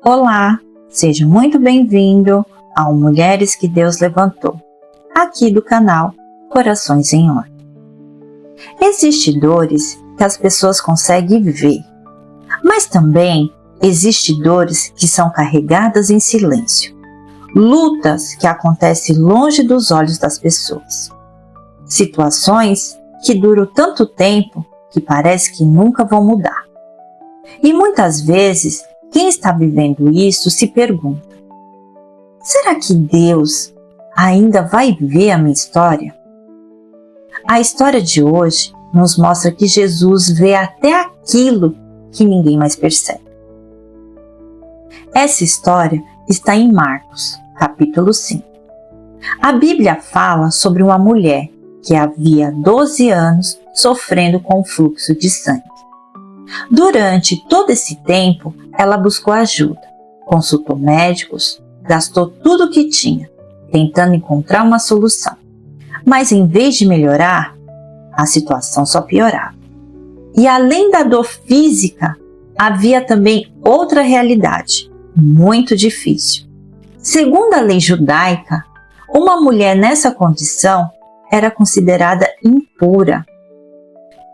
Olá, seja muito bem-vindo ao Mulheres que Deus Levantou, aqui do canal Corações em Ordem. Existem dores que as pessoas conseguem ver, mas também existem dores que são carregadas em silêncio, lutas que acontecem longe dos olhos das pessoas, situações que duram tanto tempo que parece que nunca vão mudar. E muitas vezes, quem está vivendo isso se pergunta: será que Deus ainda vai ver a minha história? A história de hoje nos mostra que Jesus vê até aquilo que ninguém mais percebe. Essa história está em Marcos, capítulo 5. A Bíblia fala sobre uma mulher que havia 12 anos sofrendo com o fluxo de sangue. Durante todo esse tempo, ela buscou ajuda, consultou médicos, gastou tudo o que tinha, tentando encontrar uma solução. Mas em vez de melhorar, a situação só piorava. E além da dor física, havia também outra realidade, muito difícil. Segundo a lei judaica, uma mulher nessa condição era considerada impura.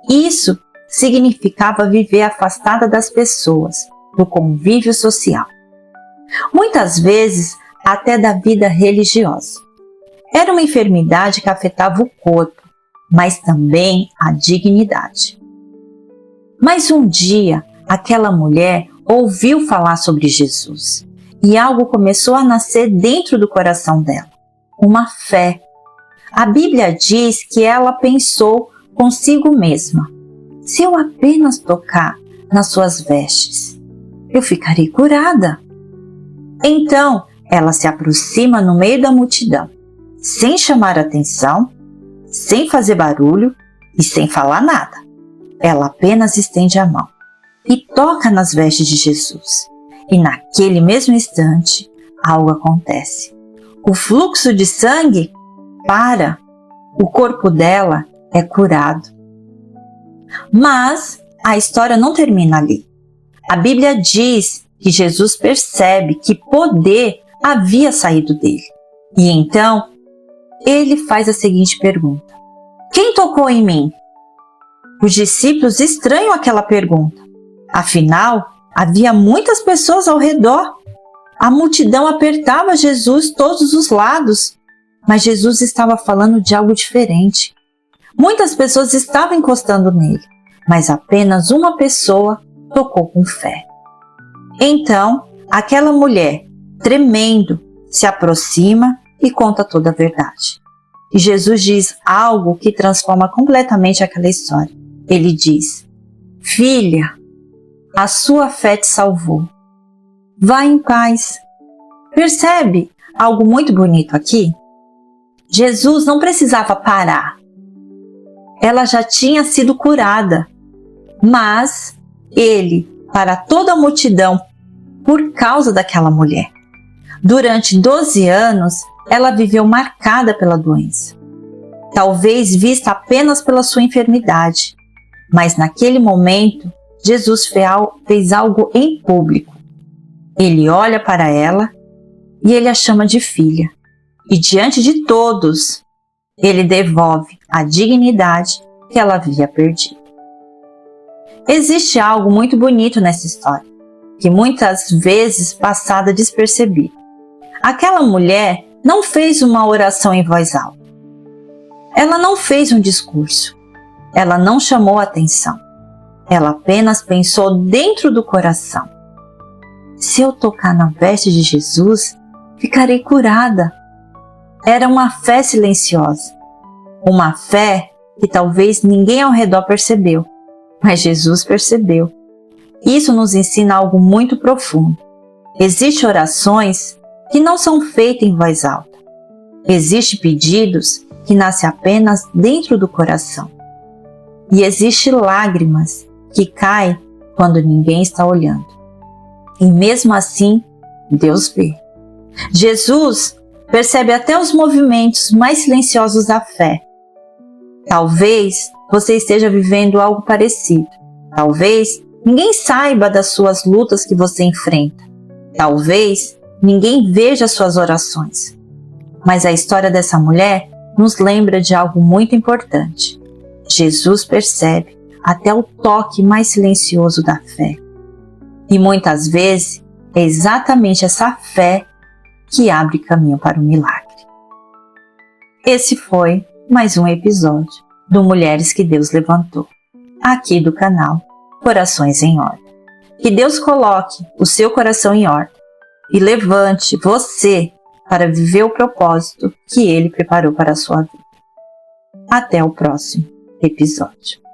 Isso significava viver afastada das pessoas, do convívio social. Muitas vezes, até da vida religiosa. Era uma enfermidade que afetava o corpo, mas também a dignidade. Mas um dia, aquela mulher ouviu falar sobre Jesus e algo começou a nascer dentro do coração dela, uma fé. A Bíblia diz que ela pensou consigo mesma: se eu apenas tocar nas suas vestes, eu ficarei curada. Então, ela se aproxima no meio da multidão, sem chamar atenção, sem fazer barulho e sem falar nada. Ela apenas estende a mão e toca nas vestes de Jesus. E naquele mesmo instante, algo acontece. O fluxo de sangue para. O corpo dela é curado. Mas a história não termina ali. A Bíblia diz que Jesus percebe que poder havia saído dele. E então, ele faz a seguinte pergunta: quem tocou em mim? Os discípulos estranham aquela pergunta. Afinal, havia muitas pessoas ao redor. A multidão apertava Jesus todos os lados. Mas Jesus estava falando de algo diferente. Muitas pessoas estavam encostando nele, mas apenas uma pessoa tocou com fé. Então, aquela mulher, tremendo, se aproxima e conta toda a verdade. E Jesus diz algo que transforma completamente aquela história. Ele diz: filha, a sua fé te salvou. Vá em paz. Percebe algo muito bonito aqui? Jesus não precisava parar. Ela já tinha sido curada, mas ele, para toda a multidão, por causa daquela mulher. Durante 12 anos, ela viveu marcada pela doença. Talvez vista apenas pela sua enfermidade, mas naquele momento, Jesus fez algo em público. Ele olha para ela e ele a chama de filha. E diante de todos, ele devolve a dignidade que ela havia perdido. Existe algo muito bonito nessa história, que muitas vezes passa despercebido. Aquela mulher não fez uma oração em voz alta. Ela não fez um discurso. Ela não chamou atenção. Ela apenas pensou dentro do coração: se eu tocar na veste de Jesus, ficarei curada. Era uma fé silenciosa, uma fé que talvez ninguém ao redor percebeu, mas Jesus percebeu. Isso nos ensina algo muito profundo. Existem orações que não são feitas em voz alta. Existem pedidos que nascem apenas dentro do coração. E existem lágrimas que caem quando ninguém está olhando. E mesmo assim, Deus vê. Jesus percebe até os movimentos mais silenciosos da fé. Talvez você esteja vivendo algo parecido. Talvez ninguém saiba das suas lutas que você enfrenta. Talvez ninguém veja suas orações, mas a história dessa mulher nos lembra de algo muito importante. Jesus percebe até o toque mais silencioso da fé. E muitas vezes é exatamente essa fé que abre caminho para o milagre. Esse foi mais um episódio do Mulheres que Deus Levantou, aqui do canal Corações em Ordem. Que Deus coloque o seu coração em ordem e levante você para viver o propósito que Ele preparou para a sua vida. Até o próximo episódio.